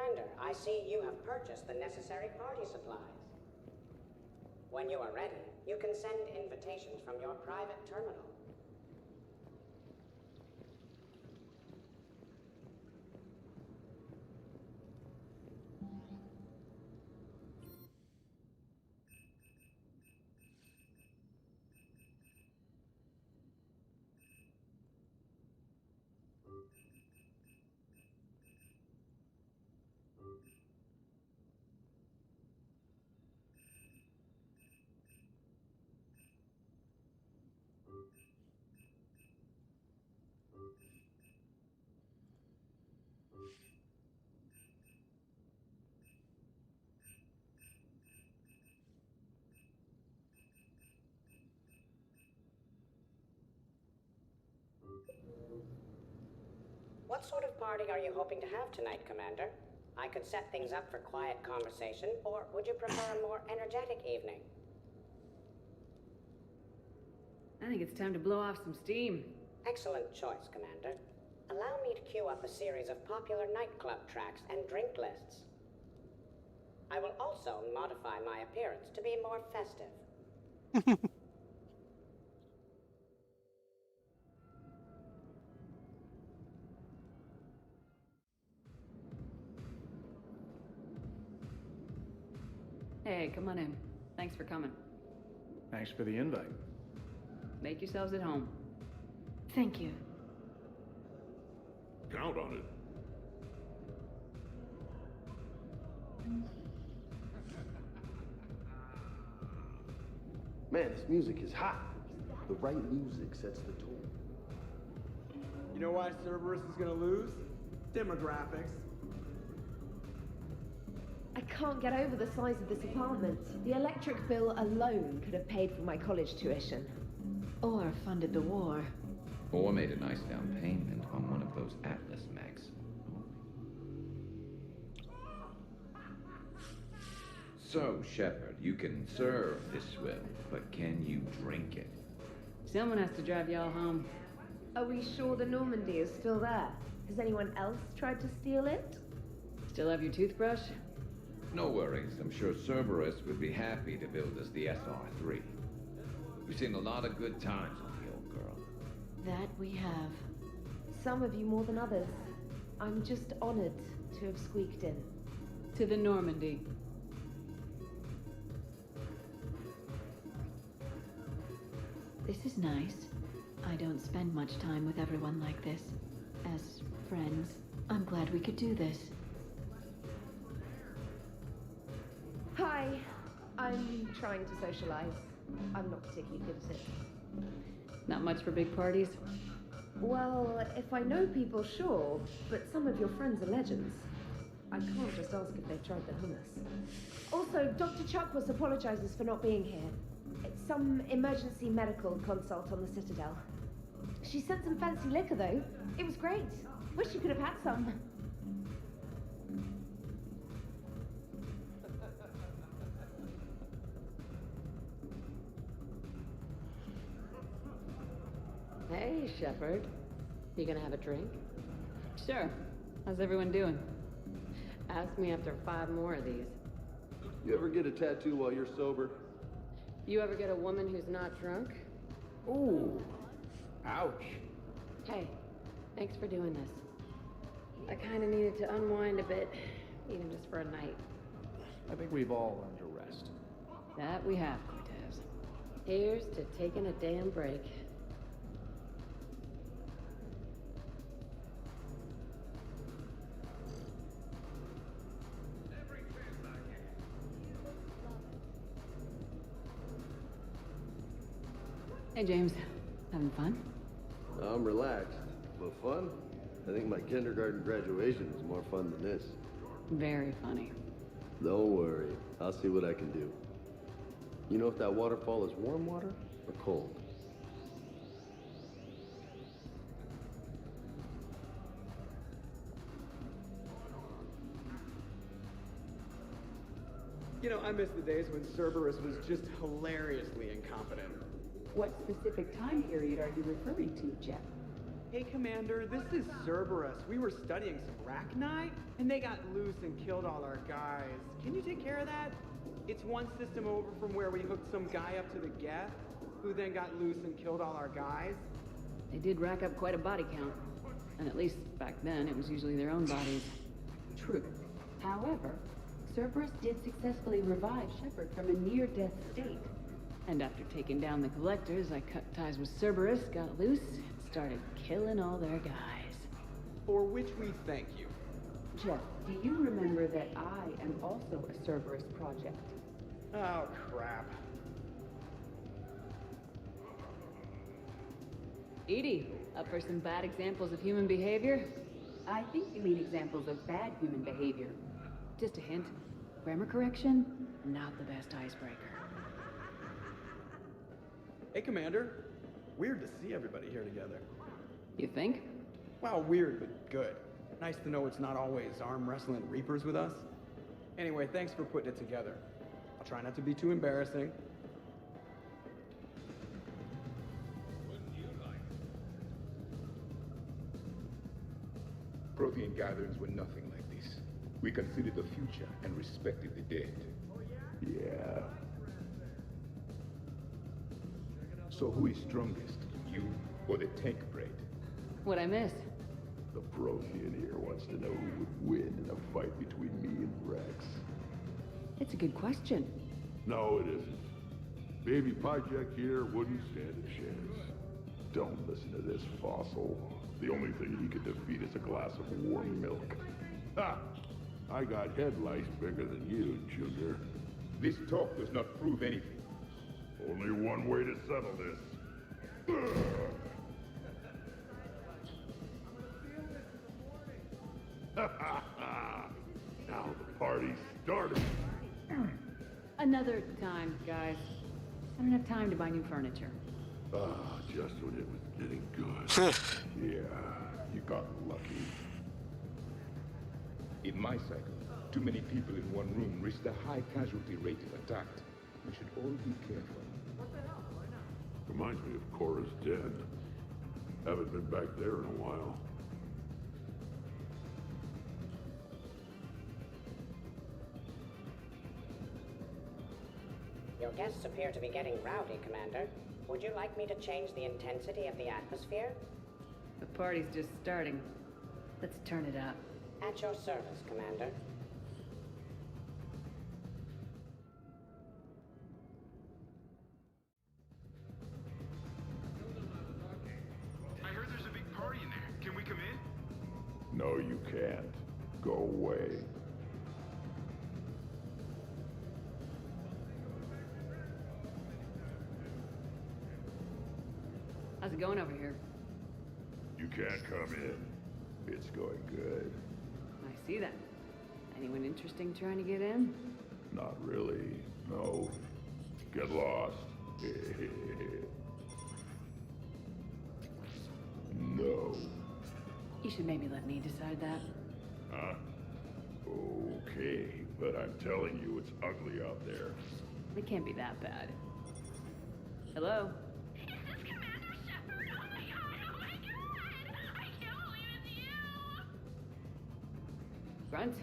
Commander, I see you have purchased the necessary party supplies. When you are ready, you can send invitations from your private terminal. What sort of party are you hoping to have tonight, Commander? I could set things up for quiet conversation, or would you prefer a more energetic evening? I think it's time to blow off some steam. Excellent choice, Commander. Allow me to queue up a series of popular nightclub tracks and drink lists. I will also modify my appearance to be more festive. Hey, come on in. Thanks for coming. Thanks for the invite. Make yourselves at home. Thank you. Count on it. Man, this music is hot. The right music sets the tone. You know why Cerberus is gonna lose? Demographics. I can't get over the size of this apartment. The electric bill alone could have paid for my college tuition. Or funded the war. Or made a nice down payment on one of those Atlas mechs. So, Shepard, you can serve this swill, but can you drink it? Someone has to drive y'all home. Are we sure the Normandy is still there? Has anyone else tried to steal it? Still have your toothbrush? No worries, I'm sure Cerberus would be happy to build us the SR3. We've seen a lot of good times with the old girl. That we have. Some of you more than others. I'm just honored to have squeaked in. To the Normandy. This is nice. I don't spend much time with everyone like this. As friends, I'm glad we could do this. Hi. I'm trying to socialize. I'm not particularly good at it. Not much for big parties? Well, if I know people, sure, but some of your friends are legends. I can't just ask if they've tried the hummus. Also, Dr. Chuckworth apologizes for not being here. It's some emergency medical consult on the Citadel. She sent some fancy liquor, though. It was great. Wish you could have had some. Hey, Shepard. You gonna have a drink? Sure. How's everyone doing? Ask me after 5 more of these. You ever get a tattoo while you're sober? You ever get a woman who's not drunk? Ooh. Ouch. Hey, thanks for doing this. I kinda needed to unwind a bit, even just for a night. I think we've all earned a rest. That we have, Cortez. Here's to taking a damn break. Hey, James. Having fun? I'm relaxed, but fun? I think my kindergarten graduation was more fun than this. Very funny. Don't worry, I'll see what I can do. You know if that waterfall is warm water or cold? You know, I miss the days when Cerberus was just hilariously incompetent. What specific time period are you referring to, Jeff? Hey, Commander, this is Cerberus. We were studying some Rachni, and they got loose and killed all our guys. Can you take care of that? It's one system over from where we hooked some guy up to the Geth, who then got loose and killed all our guys. They did rack up quite a body count. And at least back then, it was usually their own bodies. True. However, Cerberus did successfully revive Shepard from a near-death state. And after taking down the Collectors, I cut ties with Cerberus, got loose, and started killing all their guys. For which we thank you. Jeff, do you remember that I am also a Cerberus project? Oh, crap. Edie, up for some bad examples of human behavior? I think you mean examples of bad human behavior. Just a hint. Grammar correction, not the best icebreaker. Hey, Commander. Weird to see everybody here together. You think? Well, weird, but good. Nice to know it's not always arm wrestling Reapers with us. Anyway, thanks for putting it together. I'll try not to be too embarrassing. Prothean gatherings were nothing like this. We considered the future and respected the dead. Yeah. So who is strongest, you or the tank braid? What'd I miss? The Prothean here wants to know who would win in a fight between me and Rex. It's a good question. No, it isn't. Baby Project here wouldn't stand a chance. Don't listen to this fossil. The only thing he could defeat is a glass of warm milk. Ha! I got head lice bigger than you, Junior. This talk does not prove anything. Only one way to settle this. Now the party's started. Another time, guys. I don't have time to buy new furniture. Just when it was getting good. Yeah, you got lucky. In my cycle, too many people in one room risk a high casualty rate if attacked. We should all be careful. Reminds me of Cora's den. Haven't been back there in a while. Your guests appear to be getting rowdy, Commander. Would you like me to change the intensity of the atmosphere? The party's just starting. Let's turn it up. At your service, Commander. I heard there's a big party in there. Can we come in? No, you can't. Go away. How's it going over here? You can't come in. It's going good. I see that. Anyone interesting trying to get in? Not really. No. Get lost. No. You should maybe let me decide that. Huh? Okay, but I'm telling you, it's ugly out there. It can't be that bad. Hello? Grunt,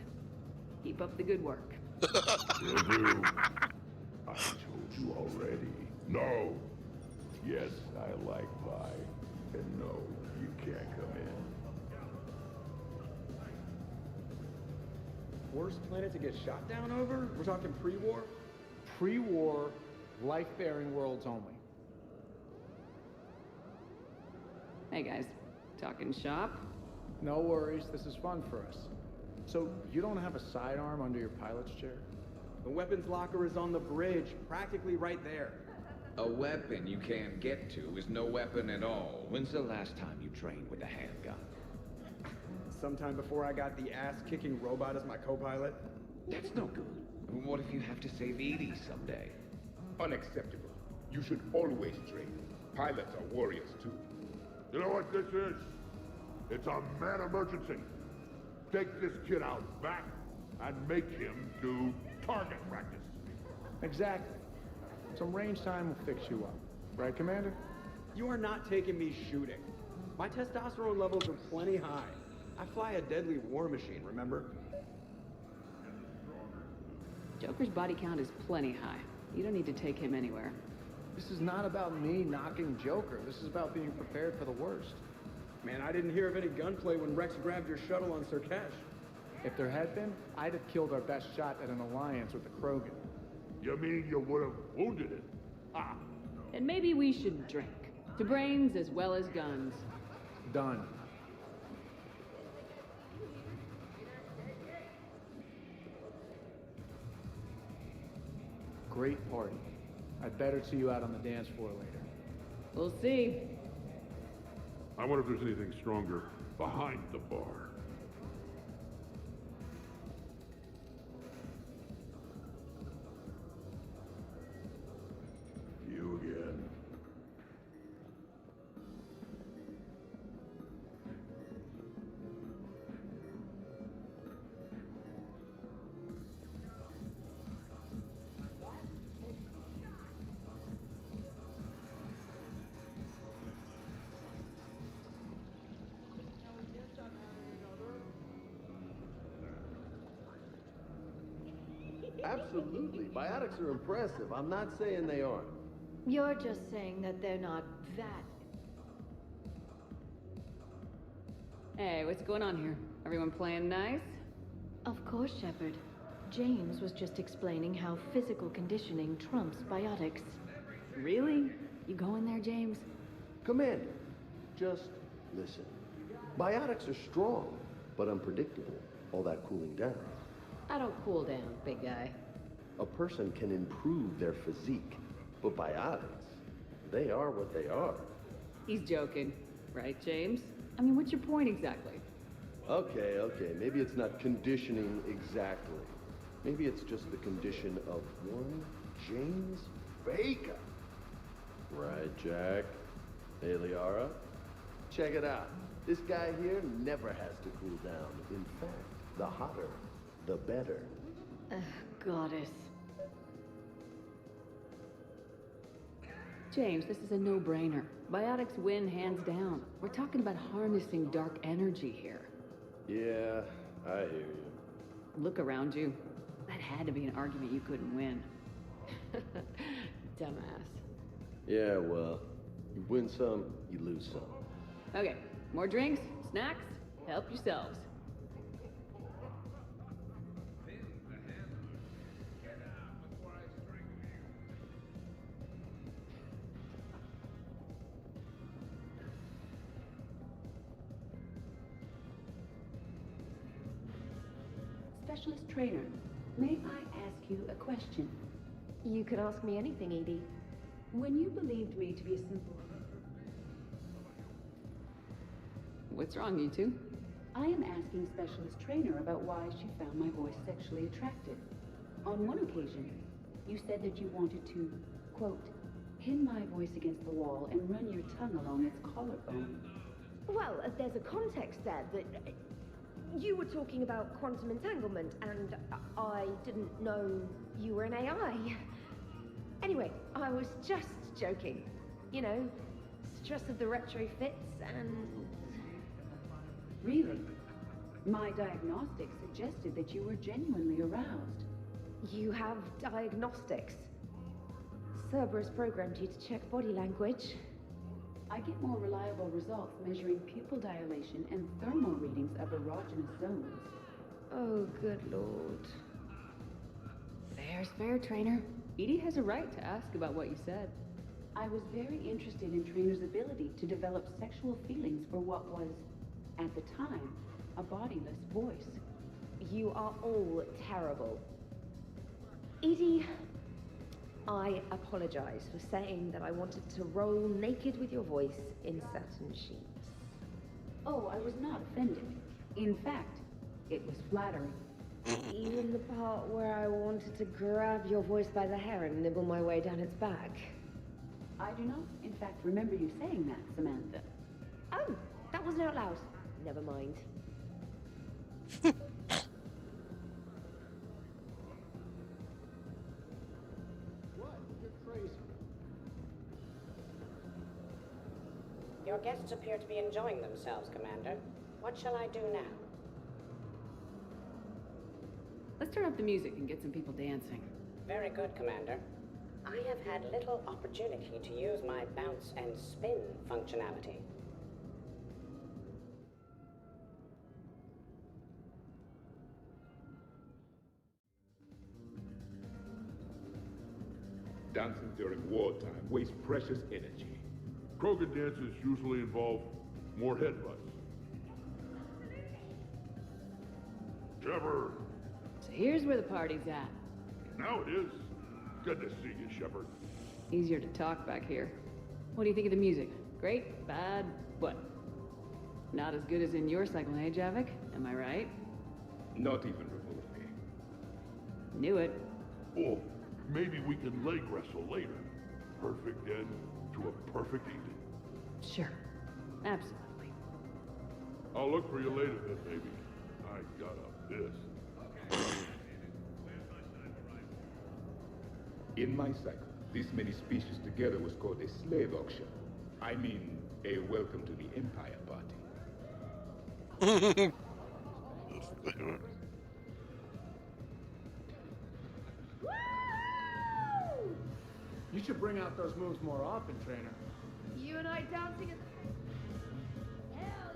keep up the good work. Will do. I told you already. No. Yes, I like pie. And no, you can't come in. Worst planet to get shot down over? We're talking pre-war? Pre-war, life-bearing worlds only. Hey guys, talking shop? No worries, this is fun for us. So, you don't have a sidearm under your pilot's chair? The weapons locker is on the bridge, practically right there. A weapon you can't get to is no weapon at all. When's the last time you trained with a handgun? Sometime before I got the ass-kicking robot as my co-pilot. That's no good. What if you have to save Edie someday? Unacceptable. You should always train. Pilots are warriors too. You know what this is? It's a mad emergency. Take this kid out back and make him do target practice. Exactly. Some range time will fix you up. Right, Commander? You are not taking me shooting. My testosterone levels are plenty high. I fly a deadly war machine, remember? Joker's body count is plenty high. You don't need to take him anywhere. This is not about me knocking Joker. This is about being prepared for the worst. Man, I didn't hear of any gunplay when Rex grabbed your shuttle on Surkesh. If there had been, I'd have killed our best shot at an alliance with the Krogan. You mean you would have wounded it? Ah, And maybe we should drink. To brains as well as guns. Done. Great party. I'd better see you out on the dance floor later. We'll see. I wonder if there's anything stronger behind the bar. You again. Absolutely. Biotics are impressive. I'm not saying they aren't. You're just saying that they're not that. Hey, what's going on here? Everyone playing nice? Of course, Shepard. James was just explaining how physical conditioning trumps biotics. Really? You going there, James? Commander, just listen. Biotics are strong, but unpredictable. All that cooling down. I don't cool down, big guy. A person can improve their physique, but biotics, they are what they are. He's joking. Right, James? I mean, what's your point exactly? Okay, maybe it's not conditioning exactly. Maybe it's just the condition of one James Vega. Right, Jack? Hey, Liara? Check it out. This guy here never has to cool down. In fact, the hotter, the better. Goddess. James, this is a no-brainer. Biotics win hands down. We're talking about harnessing dark energy here. Yeah, I hear you. Look around you. That had to be an argument you couldn't win. Dumbass. Yeah, well, you win some, you lose some. Okay, more drinks, snacks, help yourselves. Specialist trainer, may I ask you a question? You can ask me anything, Edie. When you believed me to be a simple... What's wrong, you two? I am asking Specialist Trainer about why she found my voice sexually attractive. On one occasion, you said that you wanted to, quote, pin my voice against the wall and run your tongue along its collarbone. Well, there's a context there that... you were talking about quantum entanglement, and I didn't know you were an AI. Anyway, I was just joking. You know, stress of the retrofits and... Really? My diagnostics suggested that you were genuinely aroused. You have diagnostics. Cerberus programmed you to check body language. I get more reliable results measuring pupil dilation and thermal readings of erogenous zones. Oh, good lord. Fair's fair, Trainer. Edie has a right to ask about what you said. I was very interested in Trainer's ability to develop sexual feelings for what was, at the time, a bodiless voice. You are all terrible. Edie, I apologize for saying that I wanted to roll naked with your voice in satin sheets. Oh, I was not offended. In fact, it was flattering. Even the part where I wanted to grab your voice by the hair and nibble my way down its back. I do not, in fact, remember you saying that, Samantha. Oh, that wasn't out loud. Never mind. What? You're crazy. Your Your guests appear to be enjoying themselves, Commander. What shall I do now? Let's turn up the music and get some people dancing. Very good, Commander. I have had little opportunity to use my bounce and spin functionality. Dancing during wartime wastes precious energy. Krogan dances usually involve more headbutts. Shepard! So here's where the party's at. Now it is. Good to see you, Shepard. Easier to talk back here. What do you think of the music? Great? Bad? What? Not as good as in your cycle, eh, Javik? Am I right? Not even remove me. Knew it. Oh, maybe we can leg wrestle later. Perfect end to a perfect evening. Sure. Absolutely. I'll look for you later then, baby. I got a this. In my cycle, this many species together was called a slave auction. I mean, a welcome to the Empire party. You should bring out those moves more often, trainer. You and I dancing at the same... Hell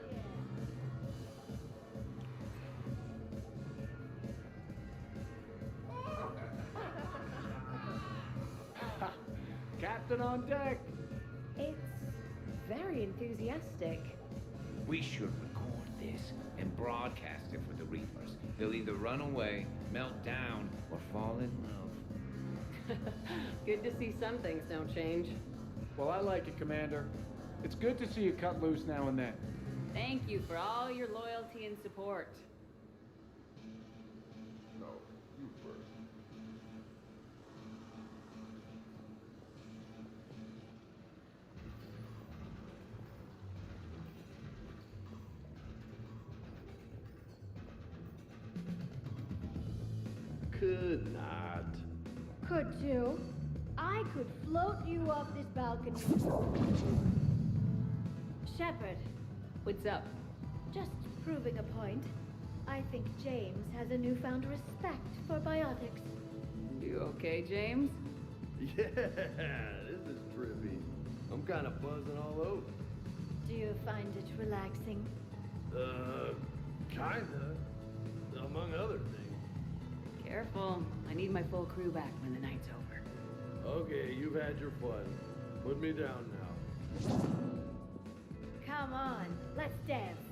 yeah! Captain on deck! It's very enthusiastic. We should record this and broadcast it for the Reapers. They'll either run away, melt down, or fall in love. Good to see some things don't change. Well, I like it, Commander. It's good to see you cut loose now and then. Thank you for all your loyalty and support. No, you first. Could not. Could too. I could float you off this balcony. Shepard, What's up? just proving a point. I think James has a newfound respect for biotics. You okay, James? Yeah, this is trippy. I'm kind of buzzing all over. Do you find it relaxing? Kinda. Among other things. Careful. I need my full crew back when the night's over. Okay, you've had your fun. Put me down now. Come on, let's dance.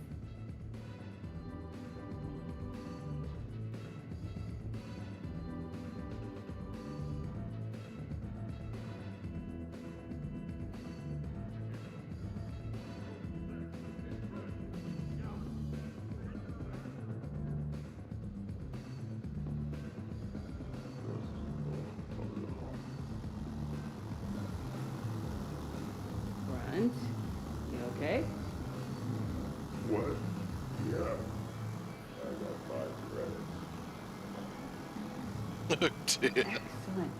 Grunt, you okay? What? Yeah. I got 5 credits. Oh dear. Excellent.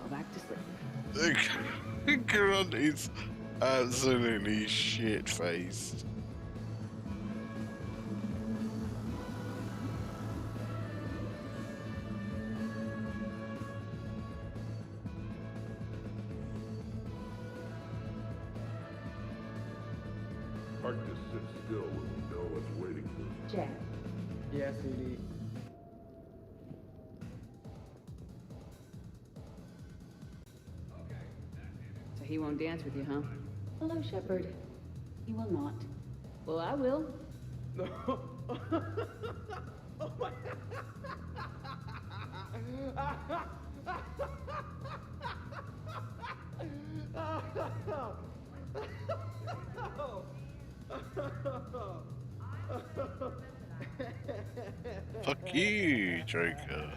Go back to sleep. Grunt is absolutely shit-faced. Hard to sit still when we know what's waiting for us. Jack, Yes, ED. So he won't dance with you, huh? hello, Shepard. He will not. Well, I will. Oh my... Fuck you, Joker.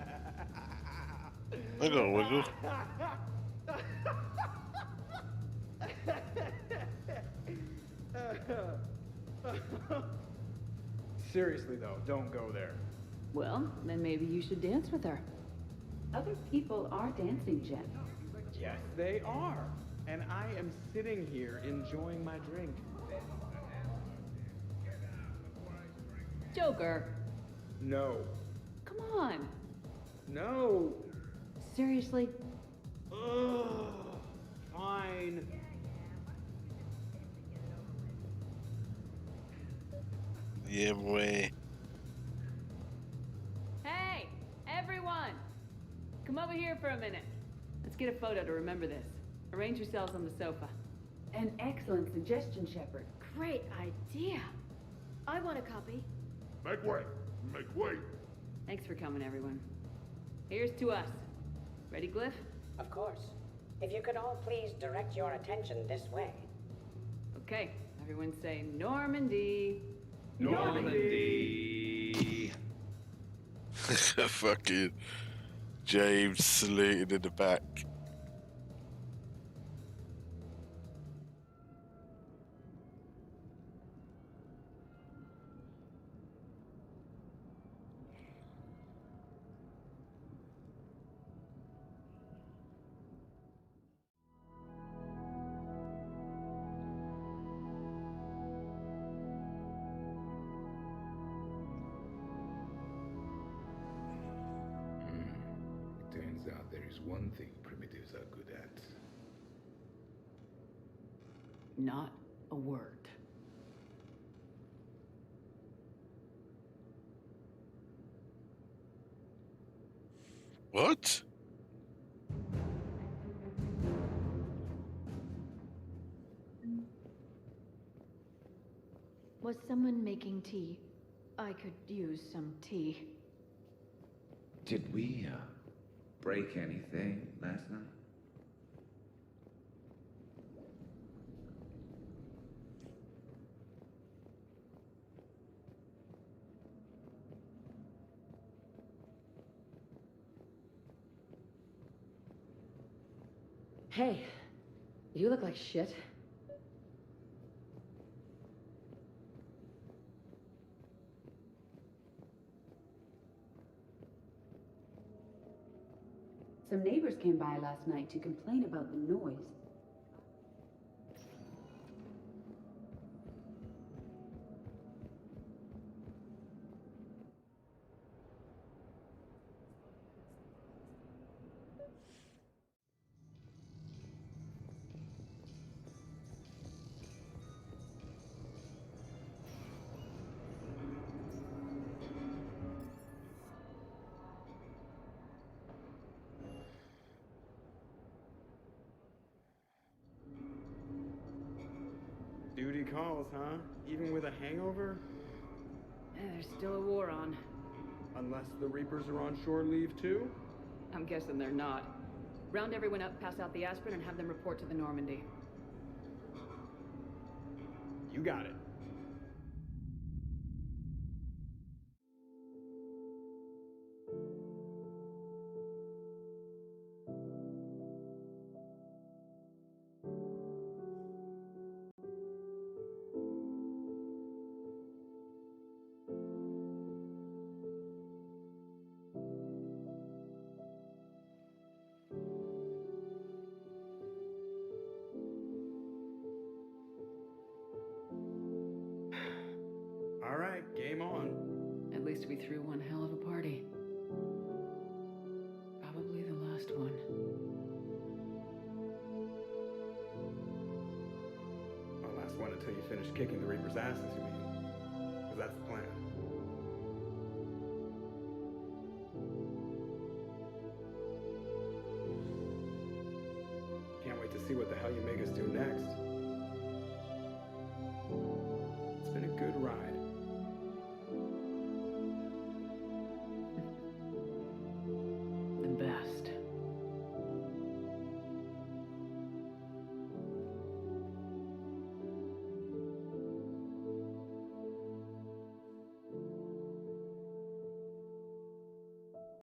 I got a wiggle. Seriously, though, don't go there. Well, then maybe you should dance with her. Other people are dancing, Jeff. Yes, they are. and I am sitting here enjoying my drink. Joker, No. come on. No. Seriously? Ugh. Fine. Yeah, boy. Hey, everyone! Come over here for a minute. Let's get a photo to remember this. Arrange yourselves on the sofa. An excellent suggestion, Shepard. Great idea. I want a copy. Make way! Make way! Thanks for coming, everyone. Here's to us. Ready, Glyph? Of course. If you could all please direct your attention this way. Okay, everyone say Normandy. Normandy. Fucking James saluted in the back. Turns out there is one thing primitives are good at. Not a word. What? Was someone making tea? I could use some tea. Did we, break anything last night? Hey, you look like shit. Some neighbors came by last night to complain about the noise. Duty calls, huh? Even with a hangover? There's still a war on. Unless the Reapers are on shore leave too? I'm guessing they're not. Round everyone up, pass out the aspirin, and have them report to the Normandy. You got it. All right, game on. At least we threw one hell of a party. Probably the last one. Well, last one until you finish kicking the Reaper's asses, you mean? Because that's the plan. Can't wait to see what the hell you make us do next.